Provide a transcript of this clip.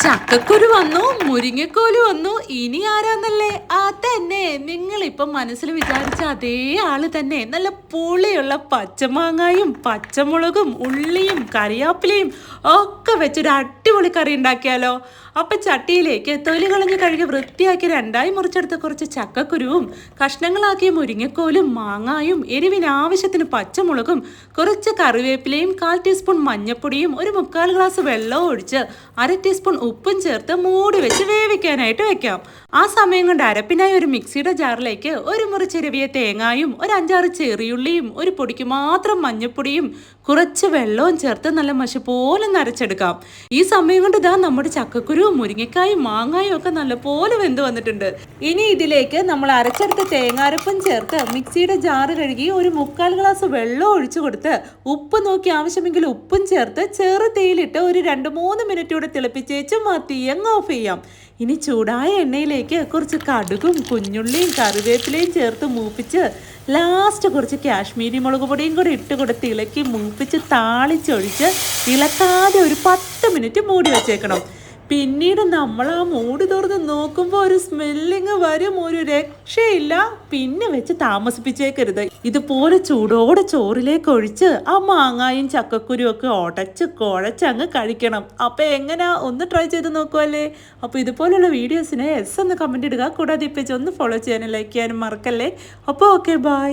ചക്കക്കുരു വന്നു, മുരിങ്ങക്കോല് വന്നു. ഇനി ആരാന്നല്ലേ? അതന്നെ, നിങ്ങളിപ്പം മനസ്സിൽ വിചാരിച്ച അതേ ആള് തന്നെ. നല്ല പുളിയുള്ള പച്ചമാങ്ങായും പച്ചമുളകും ഉള്ളിയും കറിവേപ്പിലയും ഒക്കെ വെച്ചൊരു അടിപൊളി കറി ഉണ്ടാക്കിയാലോ? അപ്പം ചട്ടിയിലേക്ക് തൊലി കളഞ്ഞ് കഴുകി വൃത്തിയാക്കി രണ്ടായി മുറിച്ചെടുത്ത കുറച്ച് ചക്കക്കുരുവും കഷ്ണങ്ങളാക്കിയ മുരിങ്ങക്കോലും മാങ്ങായും എരിവിന് ആവശ്യത്തിന് പച്ചമുളകും കുറച്ച് കറിവേപ്പിലയും 1/4 ടീസ്പൂൺ മഞ്ഞൾപ്പൊടിയും ഒരു 3/4 ഗ്ലാസ് വെള്ളവും ഒഴിച്ച് 1/2 ടീസ്പൂൺ ഉപ്പും ചേർത്ത് മൂടി വെച്ച് വേവിക്കാനായിട്ട് വെക്കാം. ആ സമയം കൊണ്ട് അരപ്പിനായി ഒരു മിക്സിയുടെ ജാറിലേക്ക് ഒരു മുറി ചെറിയ തേങ്ങായും ഒരു 5-6 ചെറിയുള്ളിയും ഒരു പൊടിക്ക് മാത്രം മഞ്ഞൾപ്പൊടിയും കുറച്ച് വെള്ളവും ചേർത്ത് നല്ല മഷി പോലെ നരച്ചെടുക്കാം. ഈ സമയം കൊണ്ട് ഇതാ നമ്മുടെ ചക്കക്കുരുവും മുരിങ്ങക്കായും മാങ്ങായും ഒക്കെ നല്ലപോലെ വെന്ത് വന്നിട്ടുണ്ട്. ഇനി ഇതിലേക്ക് നമ്മൾ അരച്ചെടുത്ത തേങ്ങാരപ്പും ചേർത്ത് മിക്സിയുടെ ജാറ് കഴുകി ഒരു 3/4 ഗ്ലാസ് വെള്ളം ഒഴിച്ചു കൊടുത്ത് ഉപ്പ് നോക്കി ആവശ്യമെങ്കിൽ ഉപ്പും ചേർത്ത് ചെറു തീയിലിട്ട് ഒരു 2-3 മിനിറ്റ് കൂടെ തിളപ്പിച്ചേച്ച് മാറ്റി അങ്ങ് ഓഫ് ചെയ്യാം. ഇനി ചൂടായ എണ്ണയിലേക്ക് കുറച്ച് കടുകും കുഞ്ഞുള്ളിയും കറിവേപ്പിലയും ചേർത്ത് മൂപ്പിച്ച് ലാസ്റ്റ് കുറച്ച് കാശ്മീരി മുളക് പൊടിയും കൂടി ഇട്ട് കൊടുത്ത് ഇളക്കി മൂപ്പിച്ച് താളിച്ചൊഴിച്ച് ഇളക്കാതെ ഒരു 10 മിനിറ്റ് മൂടി വെച്ചേക്കണം. പിന്നീട് നമ്മൾ ആ മൂടി തുറന്ന് നോക്കുമ്പോൾ ഒരു സ്മെല്ലിങ് വരും, ഒരു രക്ഷയില്ല. പിന്നെ വെച്ച് താമസിപ്പിച്ചേക്കരുത്. ഇതുപോലെ ചൂടോടെ ചോറിലേക്ക് ഒഴിച്ച് ആ മാങ്ങായും ചക്കക്കുരും ഒക്കെ ഉടച്ച് കുഴച്ചങ്ങ് കഴിക്കണം. അപ്പോൾ എങ്ങനെയാ, ഒന്ന് ട്രൈ ചെയ്ത് നോക്കുമല്ലേ? അപ്പോൾ ഇതുപോലുള്ള വീഡിയോസിനെ ഒന്ന് കമൻറ്റ് ഇടുക. കൂടാതെ ഇപ്പോൾ ഒന്ന് ഫോളോ ചെയ്യാനും ലൈക്ക് ചെയ്യാനും മറക്കല്ലേ. അപ്പോൾ ഓക്കെ, ബൈ.